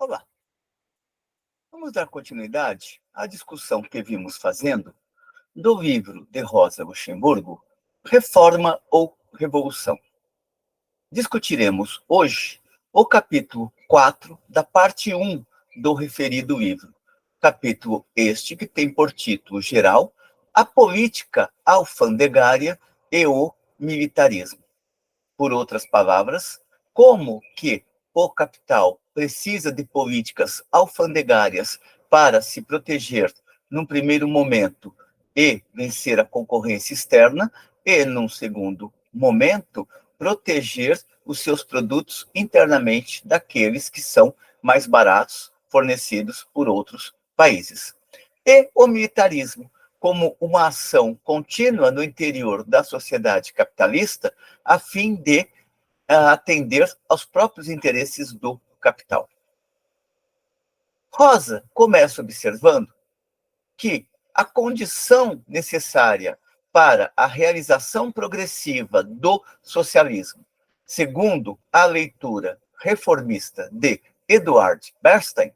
Olá, vamos dar continuidade à discussão que vimos fazendo do livro de Rosa Luxemburgo, Reforma ou Revolução. Discutiremos hoje o capítulo 4 da parte 1 do referido livro. Capítulo este que tem por título geral a política alfandegária e o militarismo. Por outras palavras, como que o capital precisa de políticas alfandegárias para se proteger num primeiro momento e vencer a concorrência externa, e num segundo momento proteger os seus produtos internamente daqueles que são mais baratos, fornecidos por outros países. E o militarismo, como uma ação contínua no interior da sociedade capitalista, a fim de atender aos próprios interesses do capital. Rosa começa observando que a condição necessária para a realização progressiva do socialismo, segundo a leitura reformista de Eduard Bernstein,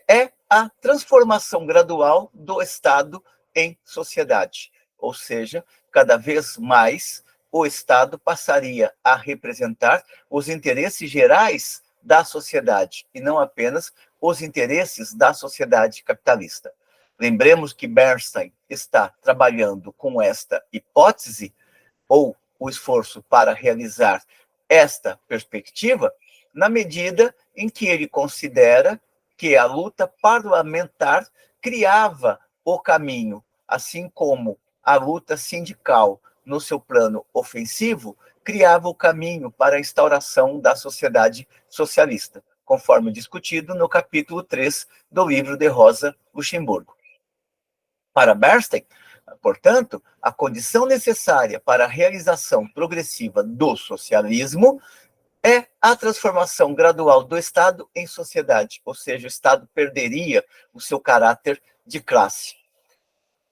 é a transformação gradual do Estado em sociedade, ou seja, cada vez mais o Estado passaria a representar os interesses gerais da sociedade e não apenas os interesses da sociedade capitalista. Lembremos que Bernstein está trabalhando com esta hipótese, ou o esforço para realizar esta perspectiva, na medida em que ele considera que a luta parlamentar criava o caminho, assim como a luta sindical, no seu plano ofensivo, criava o caminho para a instauração da sociedade socialista, conforme discutido no capítulo 3 do livro de Rosa Luxemburgo. Para Bernstein, portanto, a condição necessária para a realização progressiva do socialismo é a transformação gradual do Estado em sociedade, ou seja, o Estado perderia o seu caráter de classe.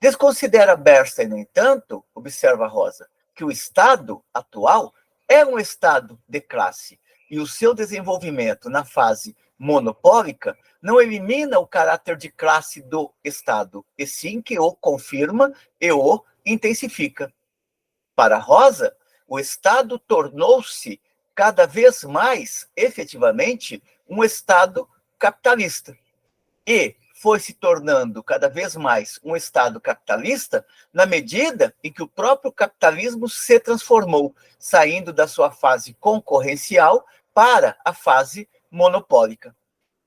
Desconsidera Bernstein, no entanto, observa Rosa, que o Estado atual é um Estado de classe e o seu desenvolvimento na fase monopólica não elimina o caráter de classe do Estado, e sim que o confirma e o intensifica. Para Rosa, o Estado tornou-se cada vez mais, efetivamente, um Estado capitalista. E foi se tornando cada vez mais um Estado capitalista na medida em que o próprio capitalismo se transformou, saindo da sua fase concorrencial para a fase monopólica.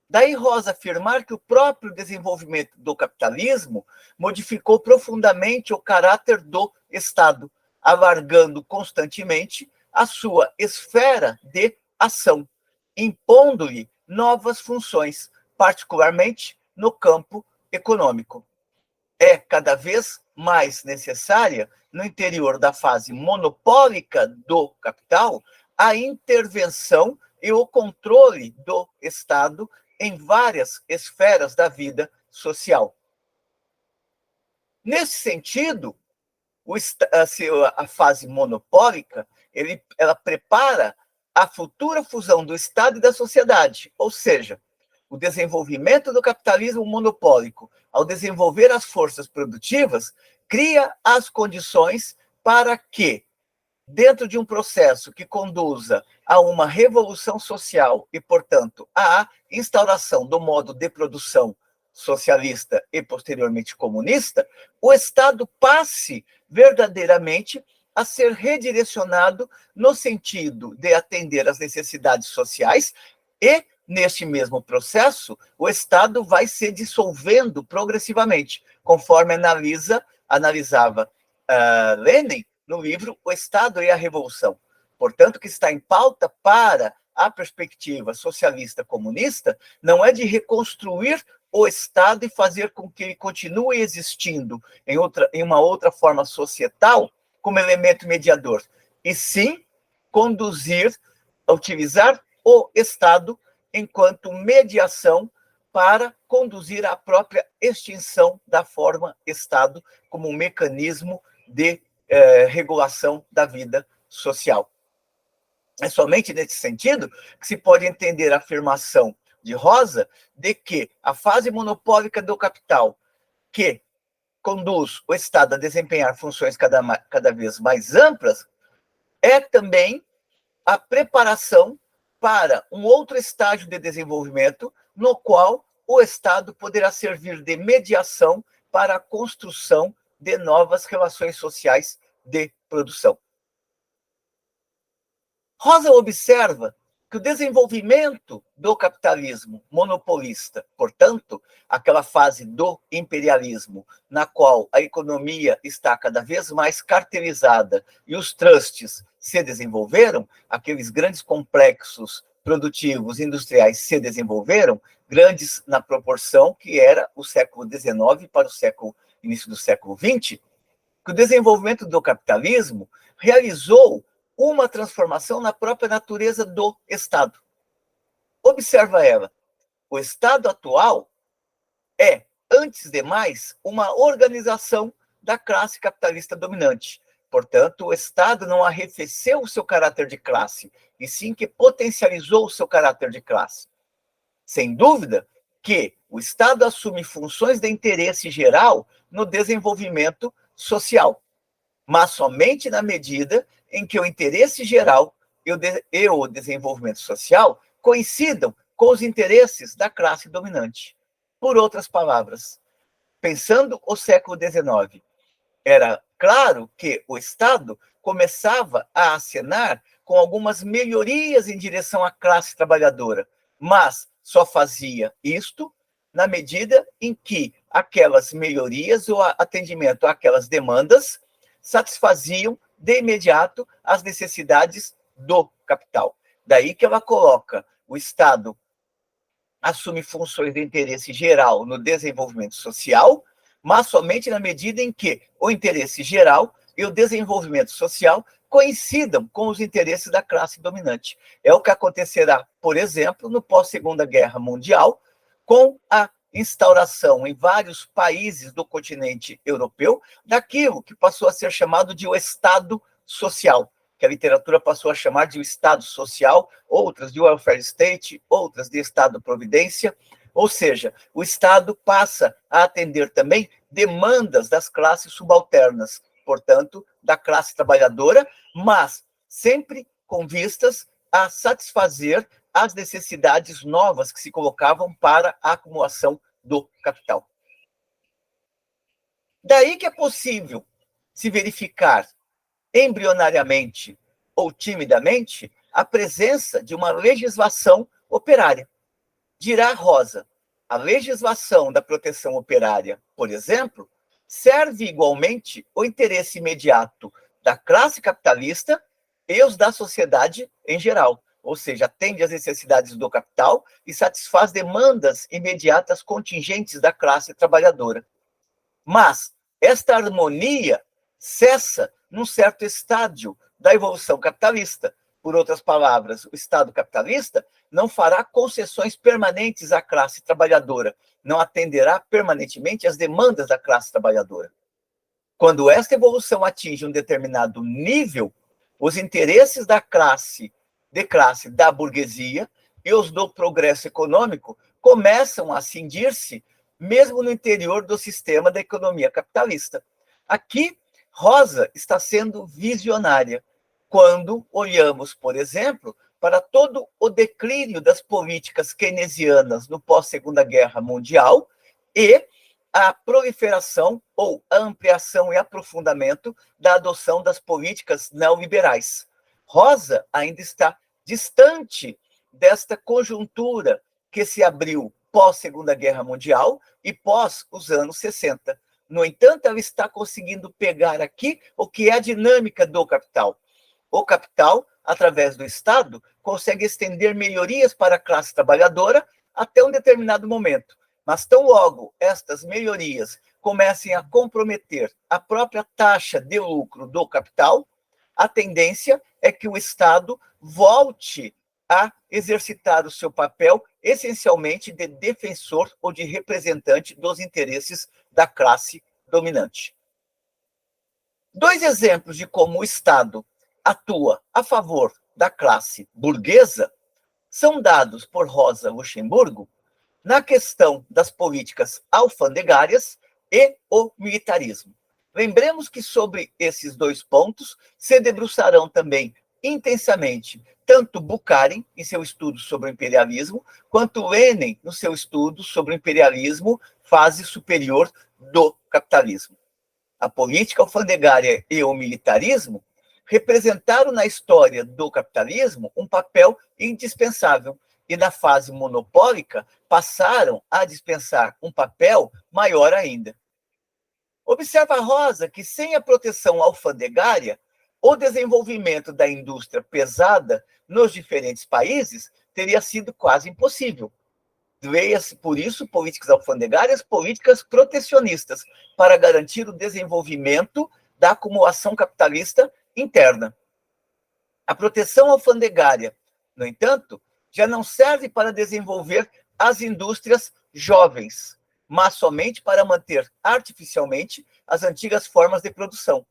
Daí Rosa afirmar que o próprio desenvolvimento do capitalismo modificou profundamente o caráter do Estado, alargando constantemente a sua esfera de ação, impondo-lhe novas funções, particularmente no campo econômico. É cada vez mais necessária, no interior da fase monopólica do capital, a intervenção e o controle do Estado em várias esferas da vida social. Nesse sentido, a fase monopólica, ela prepara a futura fusão do Estado e da sociedade, ou seja, o desenvolvimento do capitalismo monopólico, ao desenvolver as forças produtivas, cria as condições para que, dentro de um processo que conduza a uma revolução social e, portanto, à instauração do modo de produção socialista e, posteriormente, comunista, o Estado passe verdadeiramente a ser redirecionado no sentido de atender às necessidades sociais e, neste mesmo processo, o Estado vai se dissolvendo progressivamente, conforme analisava Lenin no livro O Estado e a Revolução. Portanto, que está em pauta para a perspectiva socialista comunista não é de reconstruir o Estado e fazer com que ele continue existindo em uma outra forma societal como elemento mediador, e sim utilizar o Estado enquanto mediação para conduzir à própria extinção da forma Estado como um mecanismo de regulação da vida social. É somente nesse sentido que se pode entender a afirmação de Rosa, de que a fase monopólica do capital, que conduz o Estado a desempenhar funções cada vez mais amplas, é também a preparação para um outro estágio de desenvolvimento, no qual o Estado poderá servir de mediação para a construção de novas relações sociais de produção. Rosa observa que o desenvolvimento do capitalismo monopolista, portanto, aquela fase do imperialismo, na qual a economia está cada vez mais cartelizada e os trusts se desenvolveram, aqueles grandes complexos produtivos industriais se desenvolveram, grandes na proporção que era o século XIX para o início do século XX, que o desenvolvimento do capitalismo realizou uma transformação na própria natureza do Estado. Observa ela, o Estado atual é, antes de mais, uma organização da classe capitalista dominante. Portanto, o Estado não arrefeceu o seu caráter de classe, e sim que potencializou o seu caráter de classe. Sem dúvida que o Estado assume funções de interesse geral no desenvolvimento social, mas somente na medida em que o interesse geral e o desenvolvimento social coincidam com os interesses da classe dominante. Por outras palavras, pensando o século XIX, era claro que o Estado começava a acenar com algumas melhorias em direção à classe trabalhadora, mas só fazia isto na medida em que aquelas melhorias ou atendimento àquelas demandas satisfaziam de imediato as necessidades do capital. Daí que ela coloca o Estado assume funções de interesse geral no desenvolvimento social, mas somente na medida em que o interesse geral e o desenvolvimento social coincidam com os interesses da classe dominante. É o que acontecerá, por exemplo, no pós-Segunda Guerra Mundial, com a instauração em vários países do continente europeu daquilo que passou a ser chamado de o Estado social, que a literatura passou a chamar de o Estado social, outras de welfare state, outras de Estado-providência, ou seja, o Estado passa a atender também demandas das classes subalternas, portanto, da classe trabalhadora, mas sempre com vistas a satisfazer as necessidades novas que se colocavam para a acumulação do capital. Daí que é possível se verificar embrionariamente ou timidamente a presença de uma legislação operária. Dirá Rosa, a legislação da proteção operária, por exemplo, serve igualmente o interesse imediato da classe capitalista e os da sociedade em geral, ou seja, atende às necessidades do capital e satisfaz demandas imediatas contingentes da classe trabalhadora. Mas esta harmonia cessa num certo estágio da evolução capitalista. Por outras palavras, o Estado capitalista não fará concessões permanentes à classe trabalhadora, não atenderá permanentemente às demandas da classe trabalhadora. Quando esta evolução atinge um determinado nível, os interesses da classe da burguesia e os do progresso econômico começam a cindir-se mesmo no interior do sistema da economia capitalista. Aqui, Rosa está sendo visionária quando olhamos, por exemplo, para todo o declínio das políticas keynesianas no pós-Segunda Guerra Mundial e a proliferação ou a ampliação e aprofundamento da adoção das políticas neoliberais. Rosa ainda está distante desta conjuntura que se abriu pós-Segunda Guerra Mundial e pós os anos 60. No entanto, ela está conseguindo pegar aqui o que é a dinâmica do capital. O capital, através do Estado, consegue estender melhorias para a classe trabalhadora até um determinado momento. Mas tão logo estas melhorias comecem a comprometer a própria taxa de lucro do capital, a tendência é que o Estado volte a exercitar o seu papel essencialmente de defensor ou de representante dos interesses da classe dominante. Dois exemplos de como o Estado atua a favor da classe burguesa são dados por Rosa Luxemburgo na questão das políticas alfandegárias e o militarismo. Lembremos que sobre esses dois pontos se debruçarão também intensamente tanto Bukharin, em seu estudo sobre o imperialismo, quanto Lenin, no seu estudo sobre o imperialismo, fase superior do capitalismo. A política alfandegária e o militarismo representaram na história do capitalismo um papel indispensável e na fase monopólica passaram a dispensar um papel maior ainda. Observa Rosa que sem a proteção alfandegária, o desenvolvimento da indústria pesada nos diferentes países teria sido quase impossível. Leia-se, por isso, políticas alfandegárias, políticas protecionistas, para garantir o desenvolvimento da acumulação capitalista interna. A proteção alfandegária, no entanto, já não serve para desenvolver as indústrias jovens, mas somente para manter artificialmente as antigas formas de produção.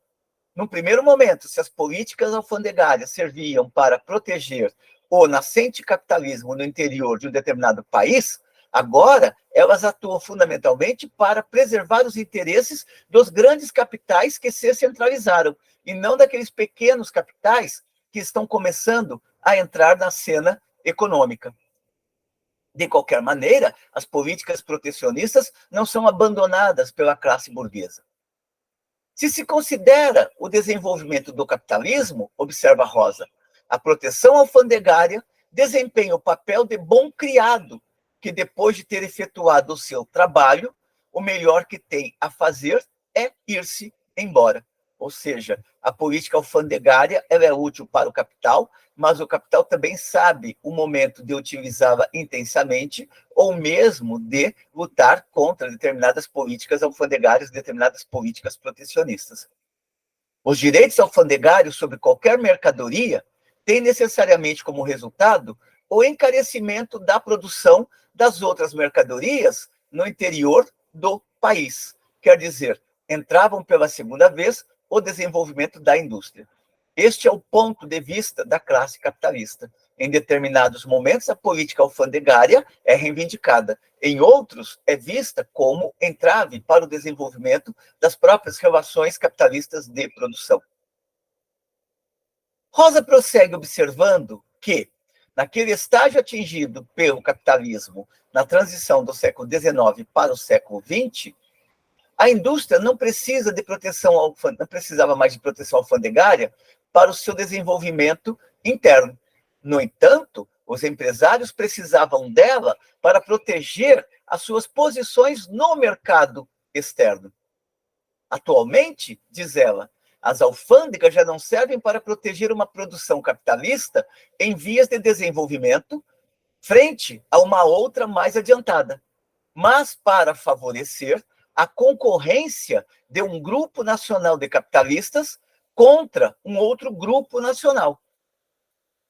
No primeiro momento, se as políticas alfandegárias serviam para proteger o nascente capitalismo no interior de um determinado país, agora elas atuam fundamentalmente para preservar os interesses dos grandes capitais que se centralizaram, e não daqueles pequenos capitais que estão começando a entrar na cena econômica. De qualquer maneira, as políticas protecionistas não são abandonadas pela classe burguesa. Se considera o desenvolvimento do capitalismo, observa Rosa, a proteção alfandegária desempenha o papel de bom criado, que depois de ter efetuado o seu trabalho, o melhor que tem a fazer é ir-se embora. Ou seja, a política alfandegária ela é útil para o capital, mas o capital também sabe o momento de utilizá-la intensamente ou mesmo de lutar contra determinadas políticas alfandegárias, determinadas políticas protecionistas. Os direitos alfandegários sobre qualquer mercadoria têm necessariamente como resultado o encarecimento da produção das outras mercadorias no interior do país. Quer dizer, entravam pela segunda vez o desenvolvimento da indústria. Este é o ponto de vista da classe capitalista. Em determinados momentos, a política alfandegária é reivindicada. Em outros, é vista como entrave para o desenvolvimento das próprias relações capitalistas de produção. Rosa prossegue observando que, naquele estágio atingido pelo capitalismo na transição do século XIX para o século XX, a indústria não precisava mais de proteção alfandegária para o seu desenvolvimento interno. No entanto, os empresários precisavam dela para proteger as suas posições no mercado externo. Atualmente, diz ela, as alfândegas já não servem para proteger uma produção capitalista em vias de desenvolvimento frente a uma outra mais adiantada, mas para favorecer a concorrência de um grupo nacional de capitalistas contra um outro grupo nacional.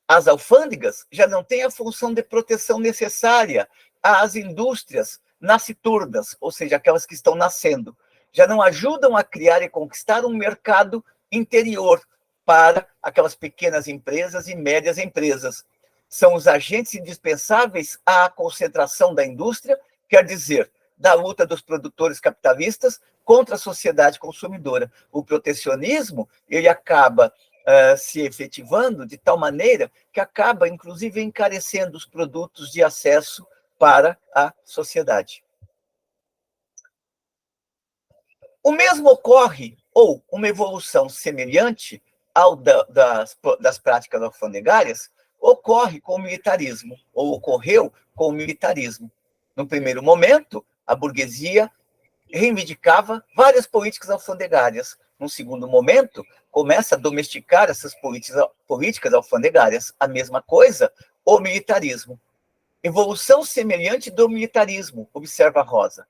As alfândegas já não têm a função de proteção necessária às indústrias nasciturnas, ou seja, aquelas que estão nascendo. Já não ajudam a criar e conquistar um mercado interior para aquelas pequenas empresas e médias empresas. São os agentes indispensáveis à concentração da indústria, quer dizer, da luta dos produtores capitalistas contra a sociedade consumidora. O protecionismo, ele acaba se efetivando de tal maneira que acaba, inclusive, encarecendo os produtos de acesso para a sociedade. O mesmo ocorre, ou uma evolução semelhante ao das práticas alfandegárias, ocorre com o militarismo, ou ocorreu com o militarismo. No primeiro momento, a burguesia reivindicava várias políticas alfandegárias. No segundo momento, começa a domesticar essas políticas alfandegárias. A mesma coisa, o militarismo. Evolução semelhante do militarismo, observa Rosa.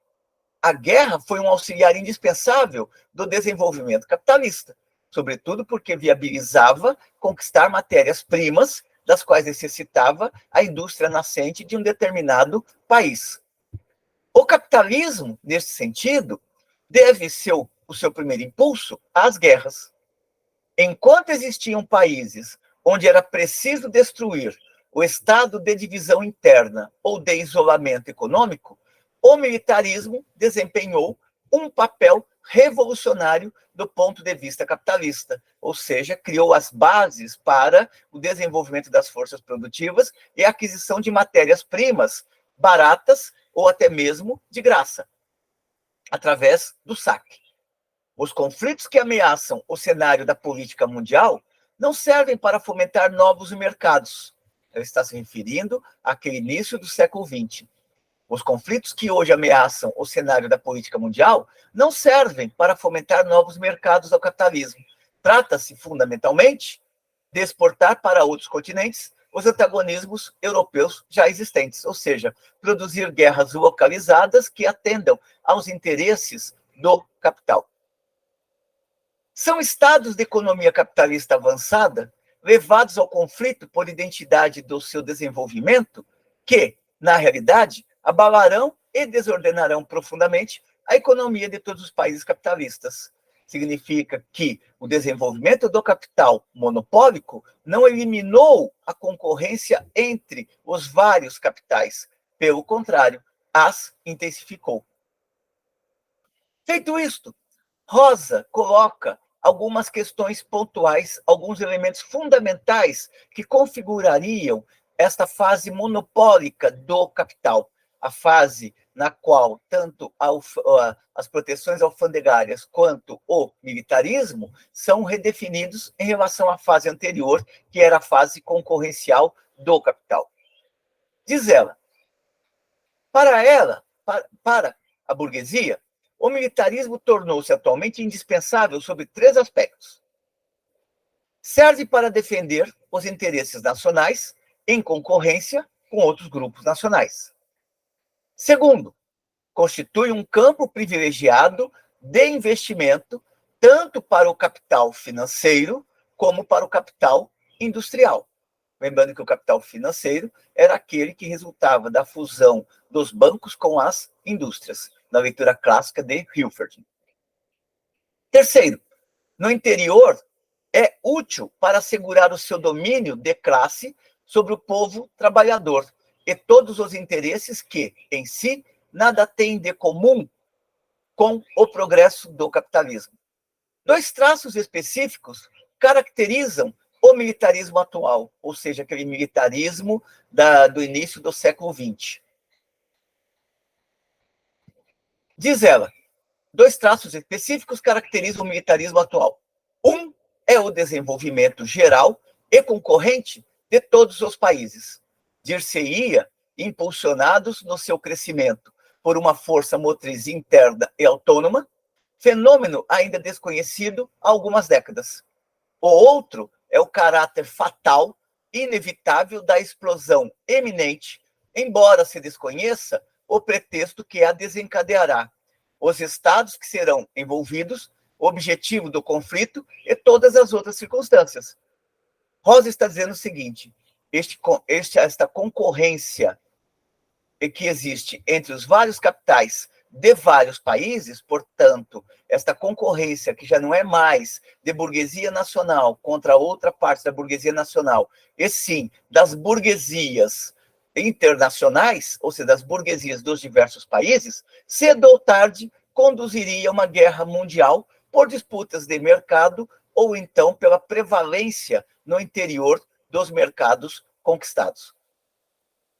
A guerra foi um auxiliar indispensável do desenvolvimento capitalista, sobretudo porque viabilizava conquistar matérias-primas das quais necessitava a indústria nascente de um determinado país. O capitalismo, nesse sentido, deve o seu primeiro impulso às guerras. Enquanto existiam países onde era preciso destruir o estado de divisão interna ou de isolamento econômico, o militarismo desempenhou um papel revolucionário do ponto de vista capitalista, ou seja, criou as bases para o desenvolvimento das forças produtivas e a aquisição de matérias-primas baratas ou até mesmo de graça, através do saque. Os conflitos que ameaçam o cenário da política mundial não servem para fomentar novos mercados. Ele está se referindo àquele início do século XX. Os conflitos que hoje ameaçam o cenário da política mundial não servem para fomentar novos mercados ao capitalismo. Trata-se, fundamentalmente, de exportar para outros continentes os antagonismos europeus já existentes, ou seja, produzir guerras localizadas que atendam aos interesses do capital. São estados de economia capitalista avançada, levados ao conflito por identidade do seu desenvolvimento, que, na realidade, abalarão e desordenarão profundamente a economia de todos os países capitalistas. Significa que o desenvolvimento do capital monopólico não eliminou a concorrência entre os vários capitais. Pelo contrário, as intensificou. Feito isto, Rosa coloca algumas questões pontuais, alguns elementos fundamentais que configurariam esta fase monopólica do capital, a fase na qual tanto as proteções alfandegárias quanto o militarismo são redefinidos em relação à fase anterior, que era a fase concorrencial do capital. Diz ela, para a burguesia, o militarismo tornou-se atualmente indispensável sob 3 aspectos. Serve para defender os interesses nacionais em concorrência com outros grupos nacionais. Segundo, constitui um campo privilegiado de investimento tanto para o capital financeiro como para o capital industrial. Lembrando que o capital financeiro era aquele que resultava da fusão dos bancos com as indústrias, na leitura clássica de Hilferd. Terceiro, no interior, é útil para assegurar o seu domínio de classe sobre o povo trabalhador e todos os interesses que, em si, nada têm de comum com o progresso do capitalismo. 2 traços específicos caracterizam o militarismo atual, ou seja, aquele militarismo do início do século XX. Diz ela, 2 traços específicos caracterizam o militarismo atual. Um é o desenvolvimento geral e concorrente de todos os países. Dir-se-ia impulsionados no seu crescimento por uma força motriz interna e autônoma, fenômeno ainda desconhecido há algumas décadas. O outro é o caráter fatal, inevitável da explosão eminente, embora se desconheça o pretexto que a desencadeará, os estados que serão envolvidos, o objetivo do conflito e todas as outras circunstâncias. Rosa está dizendo o seguinte, esta concorrência que existe entre os vários capitais de vários países, portanto, esta concorrência que já não é mais de burguesia nacional contra outra parte da burguesia nacional, e sim das burguesias internacionais, ou seja, das burguesias dos diversos países, cedo ou tarde conduziria a uma guerra mundial por disputas de mercado ou então pela prevalência no interior dos mercados conquistados.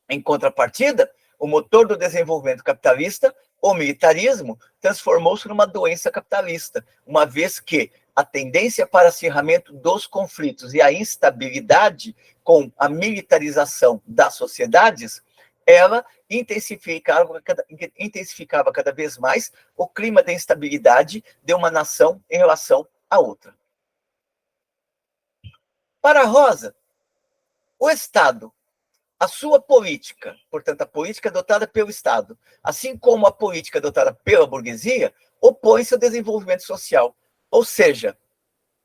Em contrapartida, o motor do desenvolvimento capitalista, o militarismo, transformou-se numa doença capitalista, uma vez que a tendência para acirramento dos conflitos e a instabilidade com a militarização das sociedades, ela intensificava cada vez mais o clima de instabilidade de uma nação em relação à outra. Para Rosa, o Estado, a sua política, portanto, a política adotada pelo Estado, assim como a política adotada pela burguesia, opõe-se ao desenvolvimento social. Ou seja,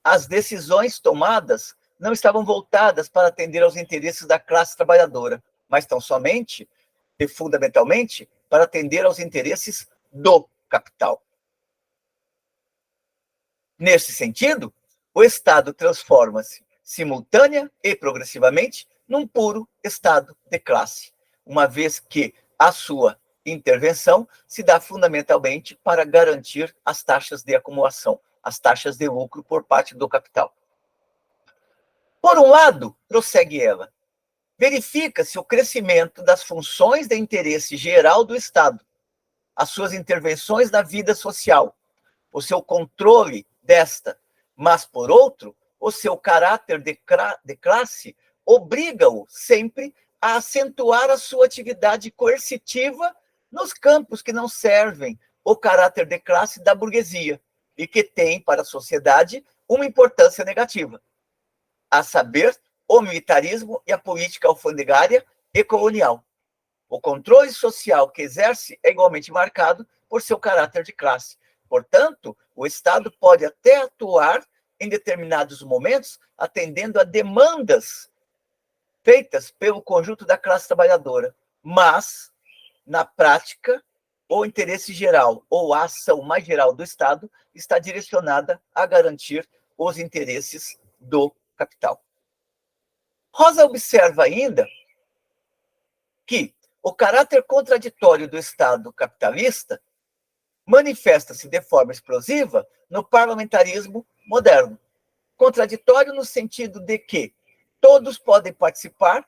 as decisões tomadas não estavam voltadas para atender aos interesses da classe trabalhadora, mas tão somente e fundamentalmente para atender aos interesses do capital. Nesse sentido, o Estado transforma-se simultânea e progressivamente num puro estado de classe, uma vez que a sua intervenção se dá fundamentalmente para garantir as taxas de acumulação, as taxas de lucro por parte do capital. Por um lado, prossegue ela, verifica-se o crescimento das funções de interesse geral do Estado, as suas intervenções na vida social, o seu controle desta, mas, por outro, o seu caráter de classe obriga-o sempre a acentuar a sua atividade coercitiva nos campos que não servem o caráter de classe da burguesia e que têm para a sociedade uma importância negativa, a saber, o militarismo e a política alfandegária e colonial. O controle social que exerce é igualmente marcado por seu caráter de classe. Portanto, o Estado pode até atuar em determinados momentos, atendendo a demandas feitas pelo conjunto da classe trabalhadora, mas, na prática, o interesse geral ou a ação mais geral do Estado está direcionada a garantir os interesses do capital. Rosa observa ainda que o caráter contraditório do Estado capitalista manifesta-se de forma explosiva no parlamentarismo moderno. Contraditório no sentido de que todos podem participar,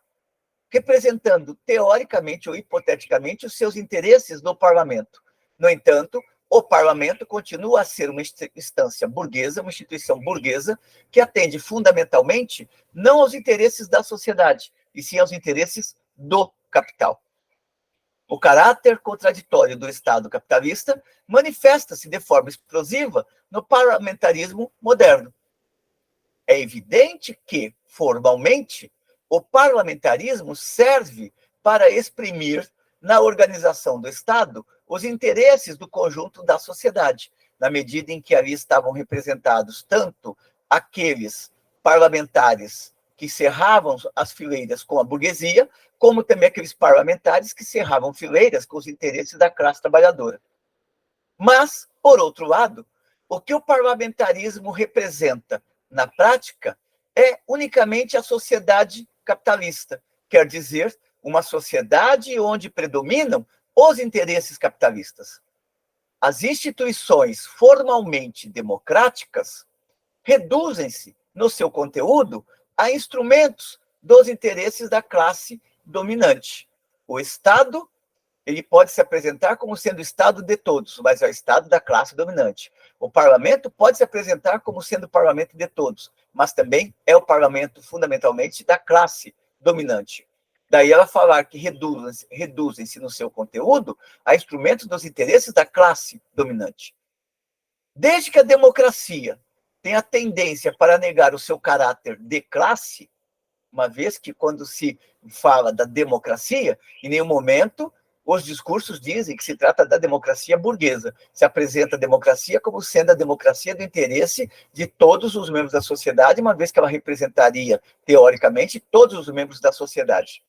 representando teoricamente ou hipoteticamente os seus interesses no parlamento. No entanto, o parlamento continua a ser uma instância burguesa, uma instituição burguesa, que atende fundamentalmente não aos interesses da sociedade, e sim aos interesses do capital. O caráter contraditório do Estado capitalista manifesta-se de forma explosiva no parlamentarismo moderno. É evidente que, formalmente, o parlamentarismo serve para exprimir, na organização do Estado, os interesses do conjunto da sociedade, na medida em que ali estavam representados tanto aqueles parlamentares que cerravam as fileiras com a burguesia, como também aqueles parlamentares que cerravam fileiras com os interesses da classe trabalhadora. Mas, por outro lado, o que o parlamentarismo representa na prática é unicamente a sociedade capitalista, quer dizer, uma sociedade onde predominam os interesses capitalistas. As instituições formalmente democráticas reduzem-se, no seu conteúdo, a instrumentos dos interesses da classe dominante. O Estado, ele pode se apresentar como sendo o Estado de todos, mas é o Estado da classe dominante. O parlamento pode se apresentar como sendo o parlamento de todos, mas também é o parlamento, fundamentalmente, da classe dominante. Daí ela falar que reduzem-se no seu conteúdo a instrumentos dos interesses da classe dominante. Desde que a democracia tem a tendência para negar o seu caráter de classe, uma vez que quando se fala da democracia, em nenhum momento os discursos dizem que se trata da democracia burguesa. Se apresenta a democracia como sendo a democracia do interesse de todos os membros da sociedade, uma vez que ela representaria, teoricamente, todos os membros da sociedade.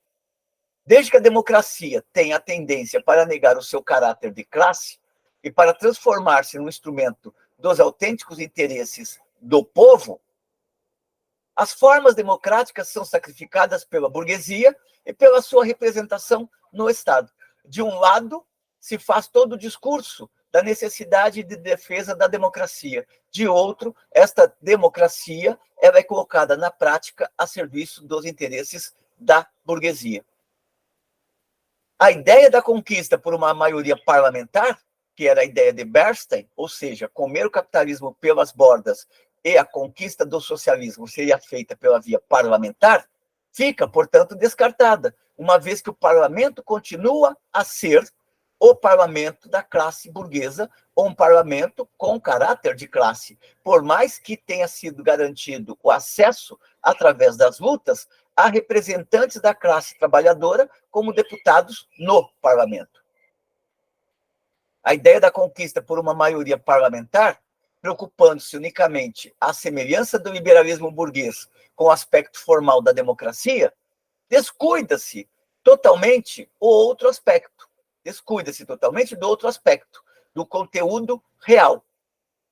Desde que a democracia tem a tendência para negar o seu caráter de classe e para transformar-se num instrumento dos autênticos interesses do povo, as formas democráticas são sacrificadas pela burguesia e pela sua representação no Estado. De um lado, se faz todo o discurso da necessidade de defesa da democracia. De outro, esta democracia ela é colocada na prática a serviço dos interesses da burguesia. A ideia da conquista por uma maioria parlamentar, que era a ideia de Bernstein, ou seja, comer o capitalismo pelas bordas e a conquista do socialismo seria feita pela via parlamentar, fica, portanto, descartada, uma vez que o parlamento continua a ser o parlamento da classe burguesa, ou um parlamento com caráter de classe, por mais que tenha sido garantido o acesso, através das lutas, a representantes da classe trabalhadora como deputados no parlamento. A ideia da conquista por uma maioria parlamentar, preocupando-se unicamente à semelhança do liberalismo burguês com o aspecto formal da democracia, descuida-se totalmente o outro aspecto. Descuida-se totalmente do outro aspecto, do conteúdo real.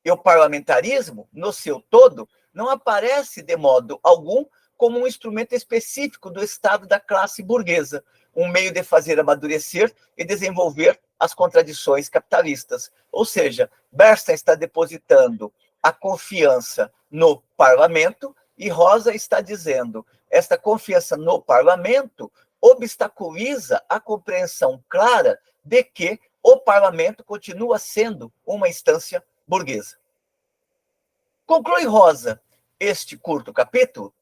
E o parlamentarismo, no seu todo, não aparece de modo algum como um instrumento específico do Estado da classe burguesa, um meio de fazer amadurecer e desenvolver as contradições capitalistas. Ou seja, Bernstein está depositando a confiança no parlamento e Rosa está dizendo esta confiança no parlamento obstaculiza a compreensão clara de que o parlamento continua sendo uma instância burguesa. Conclui Rosa este curto capítulo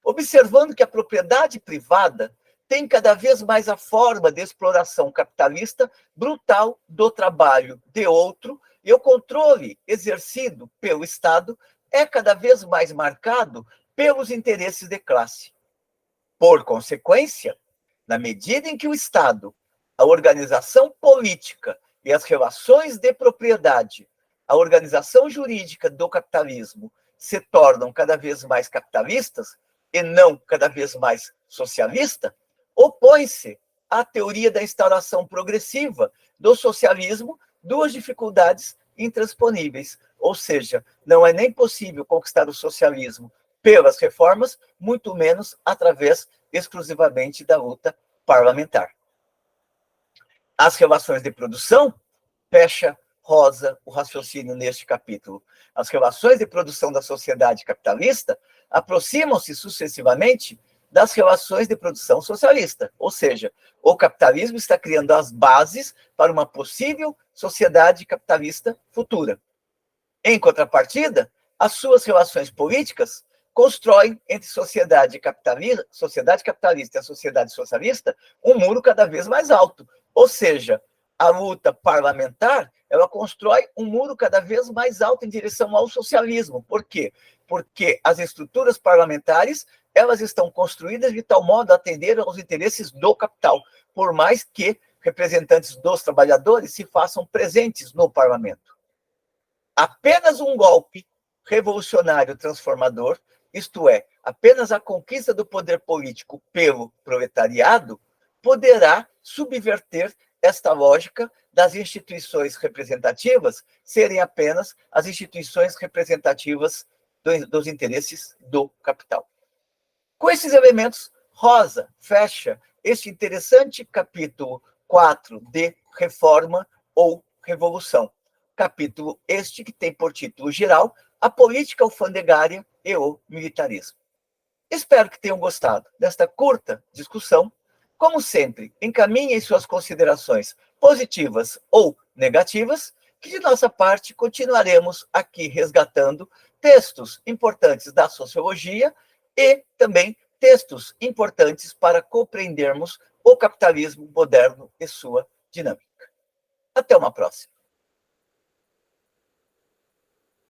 observando que a propriedade privada tem cada vez mais a forma de exploração capitalista brutal do trabalho de outro e o controle exercido pelo Estado é cada vez mais marcado pelos interesses de classe. Por consequência, na medida em que o Estado, a organização política e as relações de propriedade, a organização jurídica do capitalismo se tornam cada vez mais capitalistas e não cada vez mais socialista, opõe-se à teoria da instauração progressiva do socialismo, duas dificuldades intransponíveis. Ou seja, não é nem possível conquistar o socialismo pelas reformas, muito menos através exclusivamente da luta parlamentar. As relações de produção, fecha Rosa o raciocínio neste capítulo. As relações de produção da sociedade capitalista aproximam-se sucessivamente das relações de produção socialista, ou seja, o capitalismo está criando as bases para uma possível sociedade capitalista futura. Em contrapartida, as suas relações políticas constroem entre sociedade capitalista e a sociedade socialista um muro cada vez mais alto, ou seja, a luta parlamentar, ela constrói um muro cada vez mais alto em direção ao socialismo. Por quê? Porque as estruturas parlamentares, elas estão construídas de tal modo a atender aos interesses do capital, por mais que representantes dos trabalhadores se façam presentes no parlamento. Apenas um golpe revolucionário transformador, isto é, apenas a conquista do poder político pelo proletariado, poderá subverter esta lógica das instituições representativas serem apenas as instituições representativas dos interesses do capital. Com esses elementos, Rosa fecha este interessante capítulo 4 de Reforma ou Revolução. Capítulo este que tem por título geral a política alfandegária e o militarismo. Espero que tenham gostado desta curta discussão. Como sempre, encaminhem suas considerações positivas ou negativas, que de nossa parte continuaremos aqui resgatando textos importantes da sociologia e também textos importantes para compreendermos o capitalismo moderno e sua dinâmica. Até uma próxima.